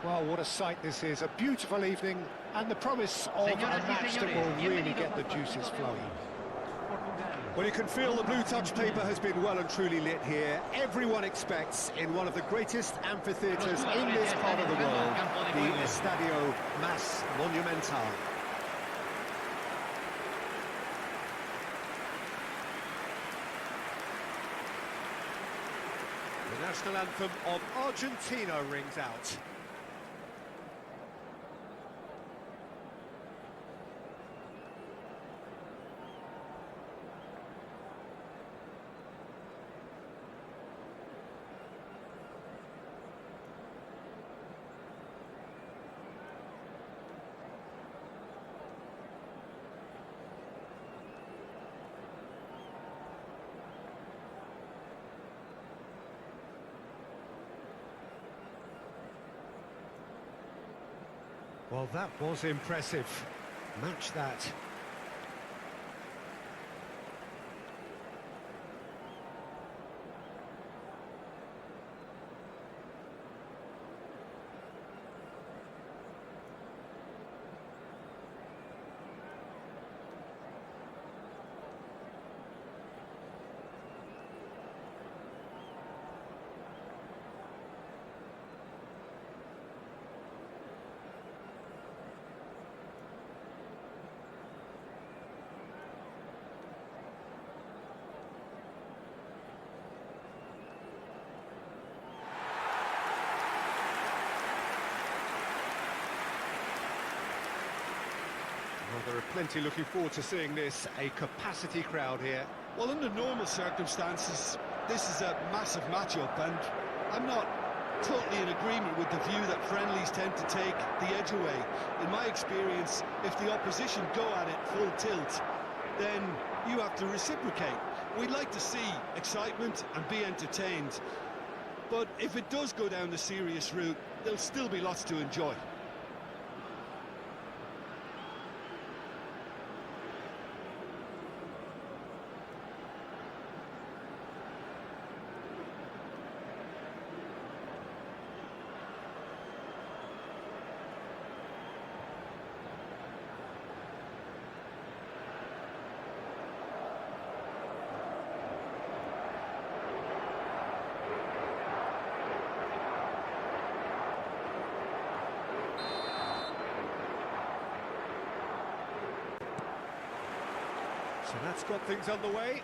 Well, what a sight this is. A beautiful evening and the promise of a match that will really get the juices flowing. Well, you can feel the blue touch paper has been well and truly lit here. Everyone expects, in one of the greatest amphitheatres in this part of the world, the Estadio Mas Monumental. The national anthem of Argentina rings out. Well, that was impressive. Match that. Well, there are plenty looking forward to seeing this, a capacity crowd here. Well, under normal circumstances, this is a massive matchup, and I'm not totally in agreement with the view that friendlies tend to take the edge away. In my experience, if the opposition go at it full tilt, then you have to reciprocate. We'd like to see excitement and be entertained, but if it does go down the serious route, there'll still be lots to enjoy. So that's got things underway.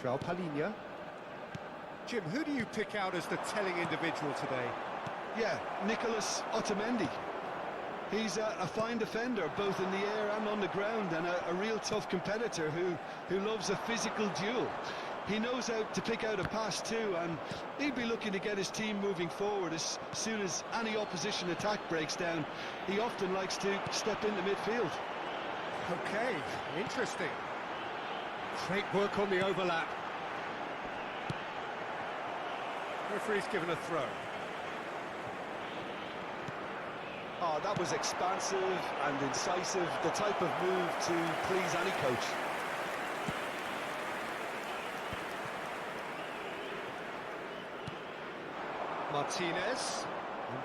João Palhinha. Jim, who do you pick out as the telling individual today? Yeah, Nicolas Otamendi. He's a fine defender, both in the air and on the ground, and a real tough competitor who loves a physical duel. He knows how to pick out a pass too, and he'll be looking to get his team moving forward as soon as any opposition attack breaks down. He often likes to step into midfield. Okay, interesting. Great work on the overlap. Referee's given a throw. Oh, that was expansive and incisive, the type of move to please any coach. Martinez.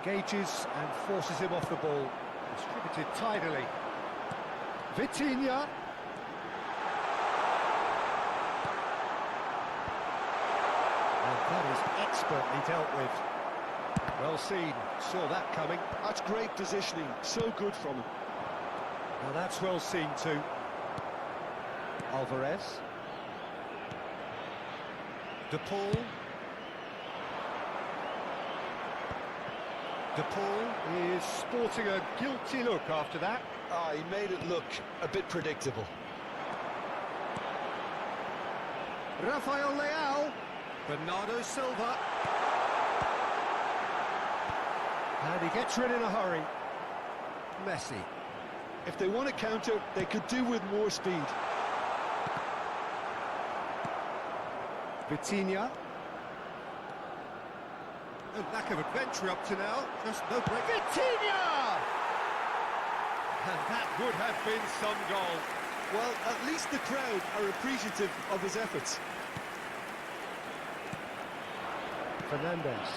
Engages and forces him off the ball. Distributed tidily. Vitinha. And that is expertly dealt with. Well seen, saw that coming. That's great positioning, so good from him. Now that's well seen too. Alvarez. De Paul. De Paul is sporting a guilty look after that. Ah, he made it look a bit predictable. Rafael Leao. Bernardo Silva. And he gets rid in a hurry. Messi. If they want to counter, they could do with more speed. Vitinha. A lack of adventure up to now, just no break. Vitinha! And that would have been some goal. Well, at least the crowd are appreciative of his efforts. Fernandez.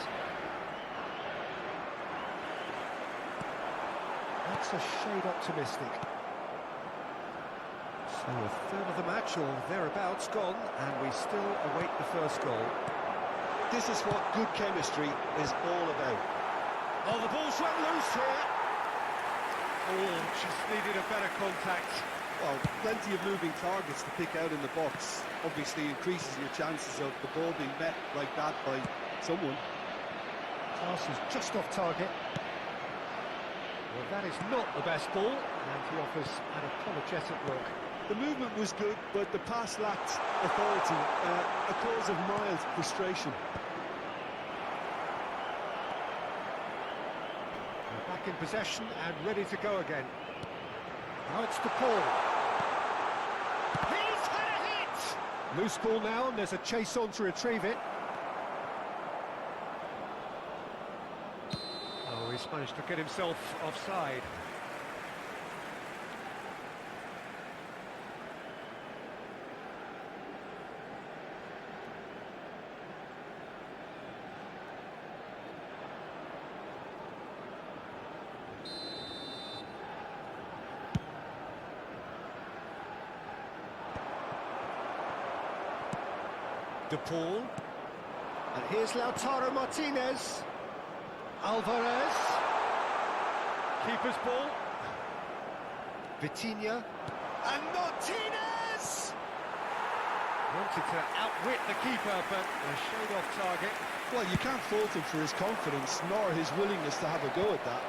That's a shade optimistic. So a third of the match or thereabouts gone, and we still await the first goal. This is what good chemistry is all about. Oh, the ball's went loose here. Oh, just needed a better contact. Well, plenty of moving targets to pick out in the box. Obviously increases your chances of the ball being met like that by someone. Pass is just off target. Well, that is not the best ball, and he offers an apologetic look. The movement was good, but the pass lacked authority, a cause of mild frustration. They're back in possession and ready to go again. Now it's DePaul. He's had a hit! Loose ball now, and there's a chase on to retrieve it. Oh, he's managed to get himself offside. DePaul. And here's Lautaro Martinez. Alvarez. Keeper's ball. Vitinha. And Martinez! Wanted to outwit the keeper, but a shade off target. Well, you can't fault him for his confidence, nor his willingness to have a go at that.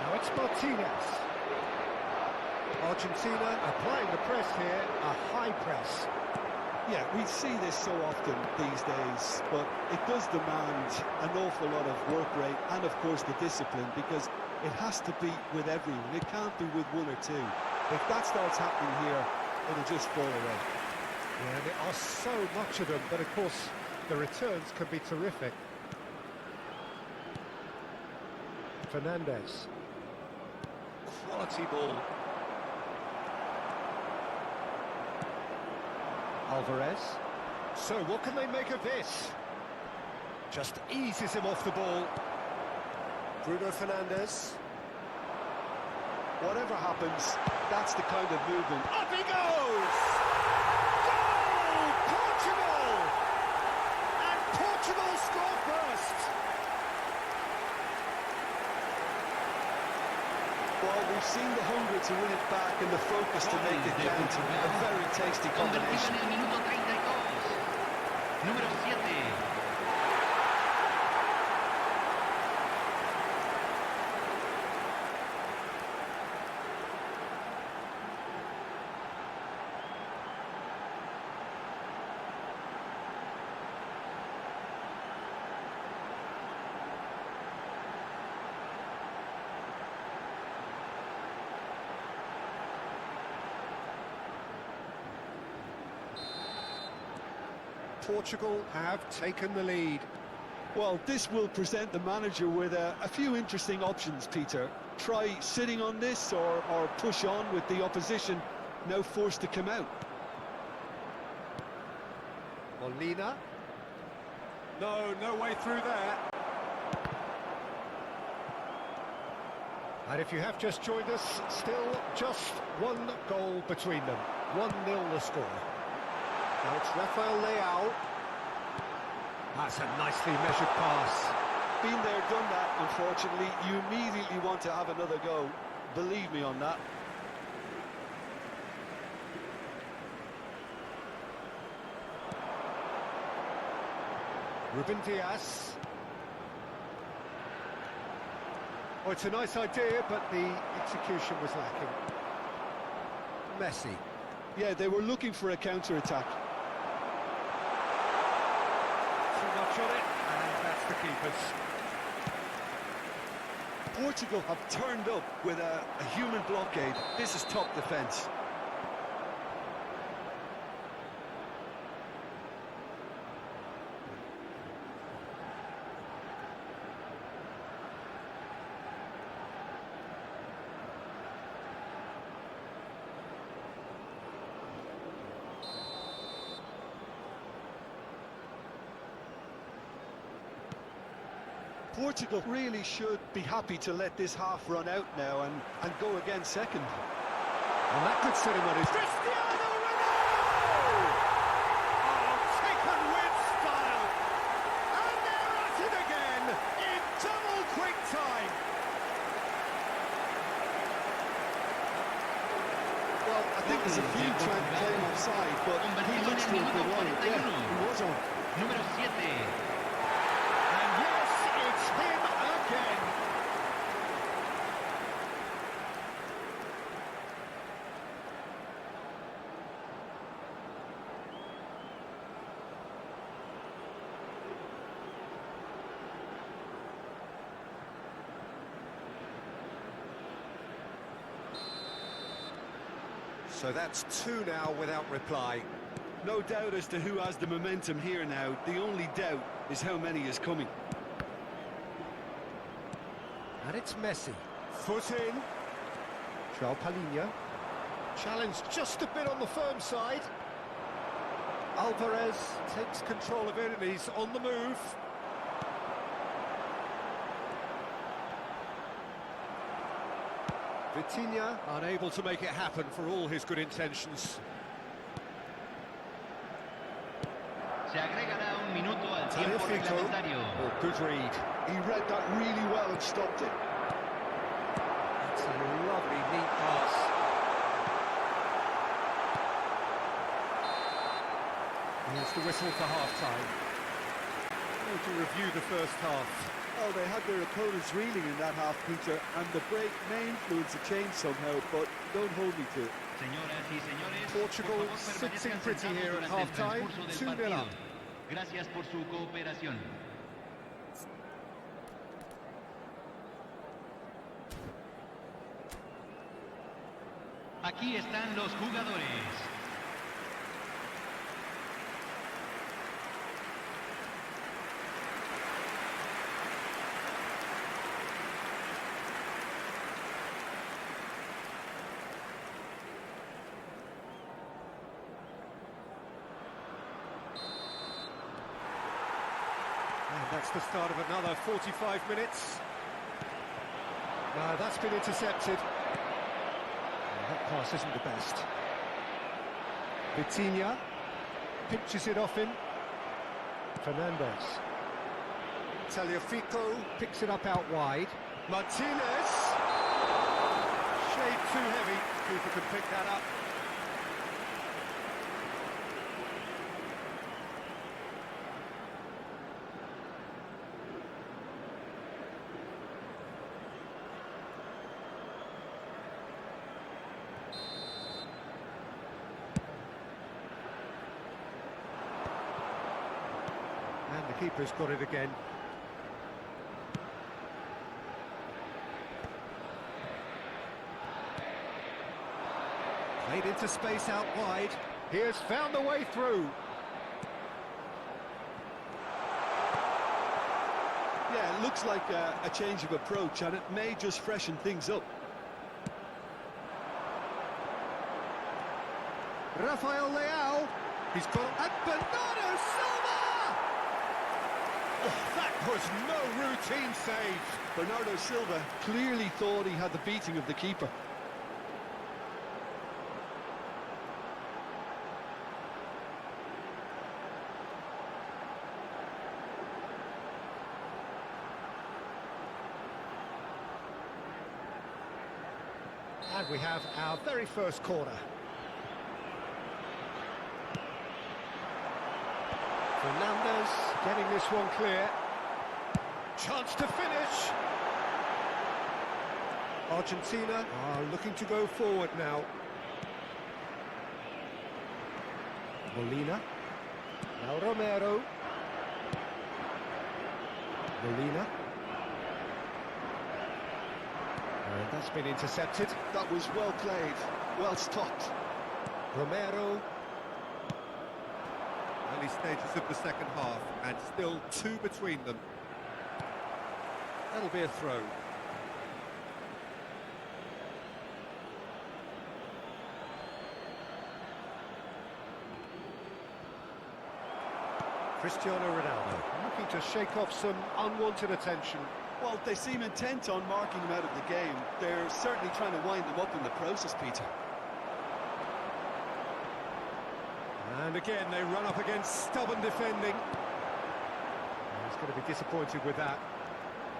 Now it's Martinez. Argentina applying the press here, a high press. Yeah, we see this so often these days, but it does demand an awful lot of work rate and, of course, the discipline, because it has to be with everyone. It can't be with one or two. If that starts happening here, it'll just fall away. Yeah, there are so much of them, but of course, the returns can be terrific. Fernandez. Quality ball. Alvarez. So what can they make of this? Just eases him off the ball. Bruno Fernandes. Whatever happens, that's the kind of movement. Up he goes! Goal! Portugal! And Portugal score first! Well, we've seen the hunger to win it back and the focus to make it count. A very tasty combination. En el minuto 32. Número 7. Portugal have taken the lead. Well, this will present the manager with a few interesting options, Peter. Try sitting on this or push on with the opposition now forced to come out. Molina. No way through there. And if you have just joined us, still just one goal between them. 1-0 the score. Now it's Rafael Leao. That's a nicely measured pass. Been there, done that, unfortunately. You immediately want to have another go. Believe me on that. Ruben Diaz. Oh, it's a nice idea, but the execution was lacking. Messi. Yeah, they were looking for a counter-attack. Too much on it, and that's the keeper's. Portugal have turned up with a human blockade. This is top defence. Portugal really should be happy to let this half run out now and go again second. And that could set him on his... Cristiano Ronaldo! Oh, taken with style. And they're at it again in double quick time. Well, I think there's a few trying to claim offside, but he looks to have been on it. Yeah, he was on. Número 7. And yes, it's him again. So that's 2 now without reply. No doubt as to who has the momentum here now. The only doubt is how many is coming. And it's Messi. Foot in. João Palhinha. Challenged just a bit on the firm side. Alvarez takes control of it and he's on the move. Vitinha unable to make it happen for all his good intentions. Se agregará un minuto al tiempo reglamentario. Oh, good read. He read that really well and stopped it. That's a lovely, neat pass. Here's the whistle for half-time. To review the first half. Oh, they had their opponents reeling in that half, Peter, and the break may influence a change somehow, but don't hold me to it. Señoras y señores, Portugal por favor, sitting permanezcan pretty sentados here at durante el half-time, transcurso del 2-0 partido. up. Gracias por su cooperación. Aquí están los jugadores. And that's the start of another 45 minutes. No, that's been intercepted. That pass isn't the best. Vitinha pinches it off him. Fernandez. Tagliafico picks it up out wide. Martinez. Shade too heavy. Keeper can pick that up. And the keeper's got it again. Played into space out wide. He has found a way through. Yeah, it looks like a change of approach, and it may just freshen things up. Rafael Leao. He's got... And Bernardo Silva! Oh, that was no routine save. Bernardo Silva clearly thought he had the beating of the keeper. And we have our very first corner. Fernandez getting this one clear. Chance to finish. Argentina are looking to go forward now. Molina. Now Romero. Molina. And that's been intercepted. That was well played, well stopped. Romero. Early stages of the second half, and still 2 between them. That'll be a throw. Cristiano Ronaldo looking to shake off some unwanted attention. Well, they seem intent on marking him out of the game. They're certainly trying to wind him up in the process, Peter. And again, they run up against stubborn defending. He's going to be disappointed with that.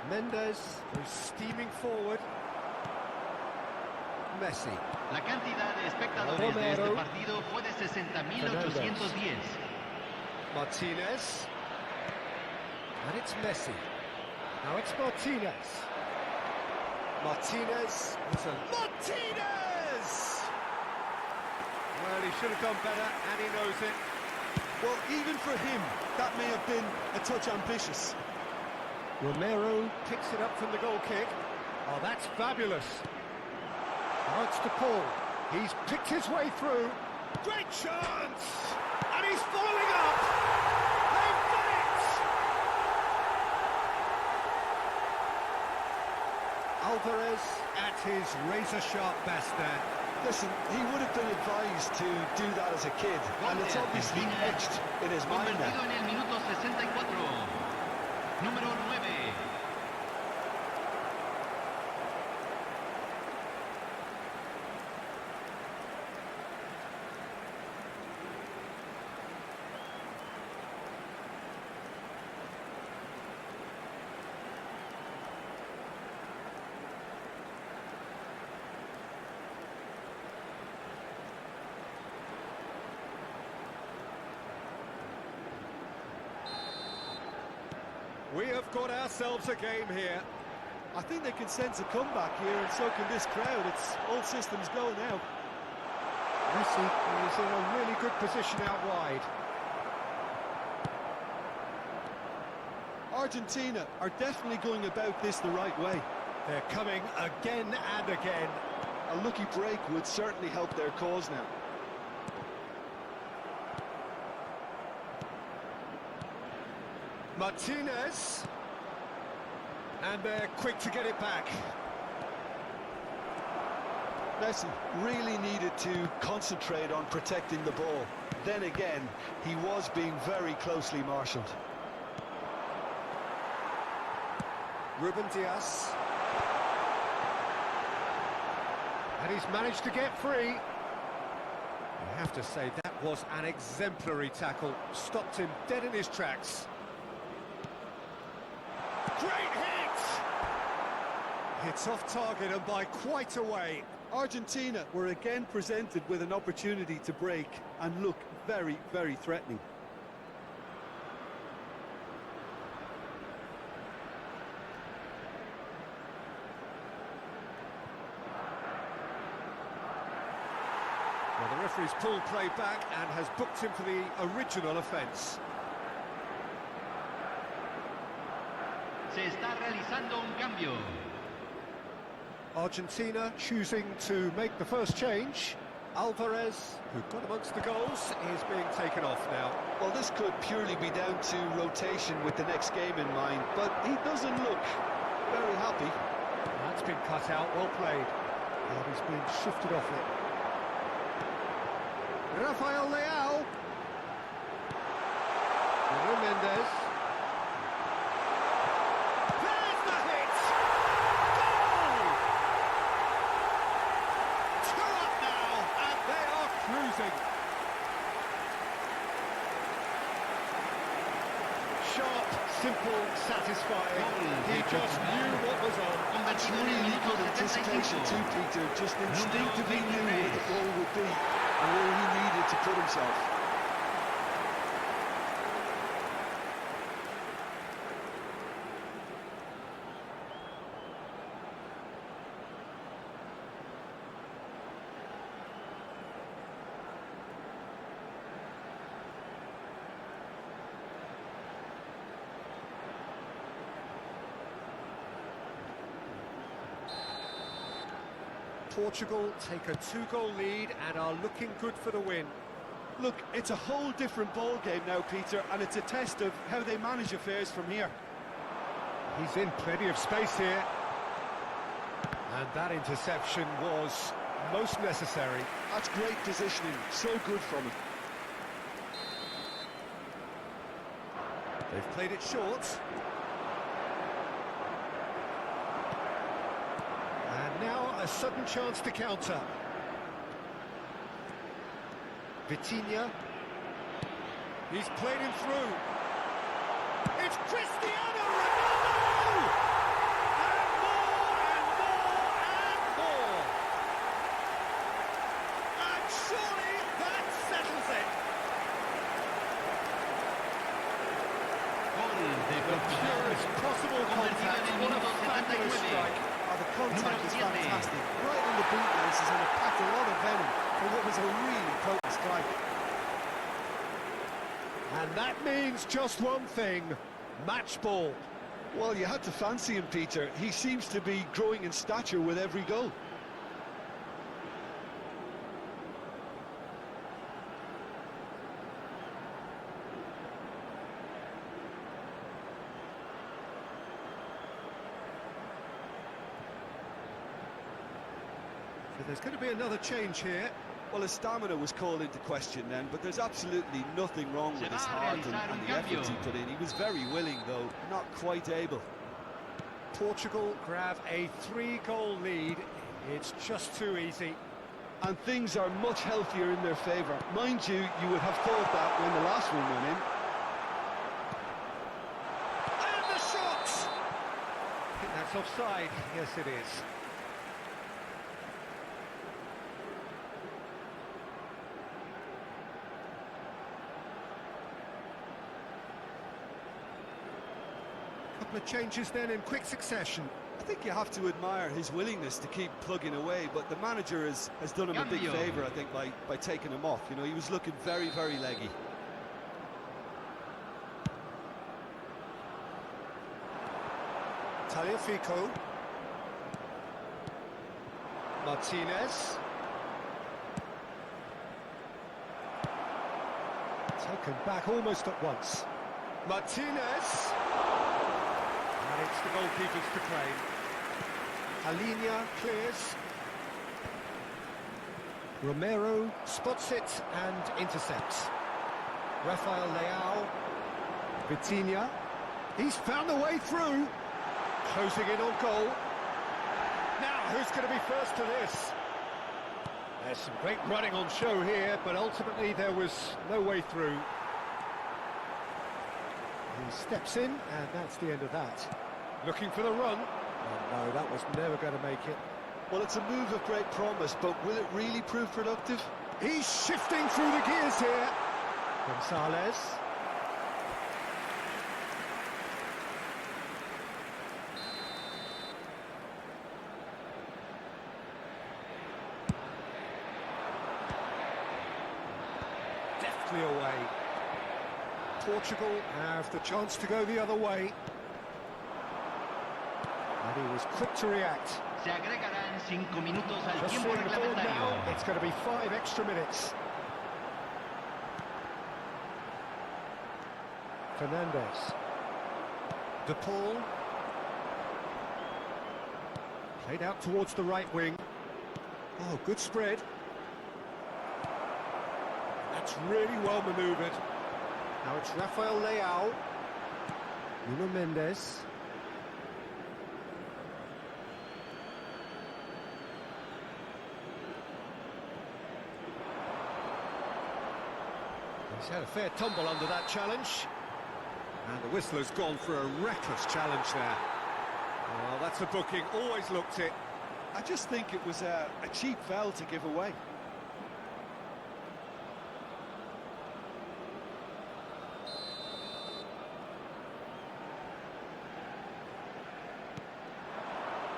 Mendes, who's steaming forward. Messi. La cantidad de espectadores de este partido fue de 60.810. Martinez. And it's Messi. Now it's Martinez. Martinez. Martinez! Well, he should have done better, and he knows it. Well, even for him, that may have been a touch ambitious. Romero picks it up from the goal kick. Oh, that's fabulous. Now it's to Paul. He's picked his way through. Great chance! And he's following up! They've done it! Alvarez at his razor-sharp best there. Listen, he would have been advised to do that as a kid, and it's obviously etched in his mind now. Convertido en el minuto 64. Número 9. We have got ourselves a game here. I think they can sense a comeback here, and so can this crowd. It's all systems go now. Messi is in a really good position out wide. Argentina are definitely going about this the right way. They're coming again and again. A lucky break would certainly help their cause now. Martinez. And they're quick to get it back. Messi really needed to concentrate on protecting the ball. Then again, he was being very closely marshalled. Ruben Diaz. And he's managed to get free. I have to say, that was an exemplary tackle. Stopped him dead in his tracks. Great hit! Hits off target and by quite a way. Argentina were again presented with an opportunity to break and look very, very threatening. Well, the referee's pulled play back and has booked him for the original offence. Se está realizando un cambio. Argentina choosing to make the first change. Alvarez, who got amongst the goals, is being taken off now. Well, this could purely be down to rotation with the next game in mind, but he doesn't look very happy. That's been cut out, well played. And he's been shifted off it. Rafael Leao. Nuno Mendes. There's the hit! Goal! 2 up now, and they are cruising. Sharp, simple, satisfying. He just knew what was on. That's really good anticipation too, Peter. Just instinctively knew where the ball would be and where he needed to put himself. Portugal take a 2-goal lead and are looking good for the win. Look, it's a whole different ball game now, Peter, and it's a test of how they manage affairs from here. He's in plenty of space here. And that interception was most necessary. That's great positioning, so good from him. They've played it short. And now a sudden chance to counter. Vitinha. He's played him through. It's Cristiano Ronaldo! And more and more and more. And surely that settles it. The purest possible contact. What a fabulous strike. Oh, the contact was fantastic. Right on the bootlaces, and it packed a lot of venom for what was a really potent strike. And that means just one thing, match ball. Well, you had to fancy him, Peter. He seems to be growing in stature with every goal. So there's going to be another change here. Well, his stamina was called into question then, but there's absolutely nothing wrong with his heart and the effort he put in. He was very willing, though, not quite able. Portugal grab a 3-goal lead. It's just too easy. And things are much healthier in their favour. Mind you, you would have thought that when the last one went in. And the shot! I think that's offside. Yes, it is. Couple of changes then in quick succession. I think you have to admire his willingness to keep plugging away, but the manager has done him a big favour, I think, by taking him off. You know, he was looking very, very leggy. Tagliafico. Martinez. Taken back almost at once. Martinez. And it's the goalkeepers to claim. Alinia clears. Romero spots it and intercepts. Rafael Leao. Vitinha. He's found the way through. Closing in on goal. Now, who's going to be first to this? There's some great running on show here, but ultimately there was no way through. He steps in, and that's the end of that. Looking for the run. Oh, no, that was never going to make it. Well, it's a move of great promise, but will it really prove productive? He's shifting through the gears here. Gonzalez. Deftly away. Portugal have the chance to go the other way. And he was quick to react. Se agregarán 5 minutos al Just tiempo seeing the board now, reglamentario. it's going to be 5 extra minutes. Fernandez. De Paul. Played out towards the right wing. Oh, good spread. That's really well manoeuvred. Now it's Rafael Leao. Nuno Mendes. He's had a fair tumble under that challenge. And the whistler's gone for a reckless challenge there. Well, that's a booking, always looked it. I just think it was a cheap foul to give away.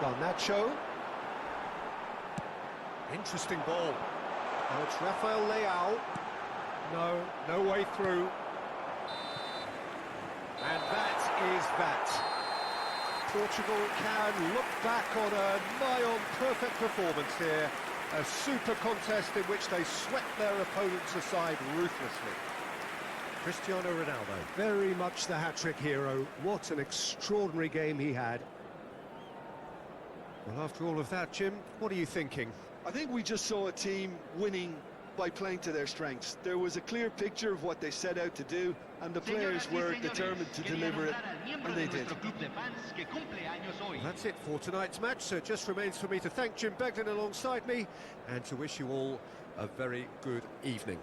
Garnacho. Interesting ball. Now it's Rafael Leao. No way through. And that is that. Portugal can look back on a nigh-on perfect performance here. A super contest in which they swept their opponents aside ruthlessly. Cristiano Ronaldo, very much the hat-trick hero. What an extraordinary game he had. Well, after all of that, Jim, what are you thinking? I think we just saw a team winning by playing to their strengths. There was a clear picture of what they set out to do, and the players were determined to deliver it, and they did. Well, that's it for tonight's match, so it just remains for me to thank Jim Beglin alongside me and to wish you all a very good evening.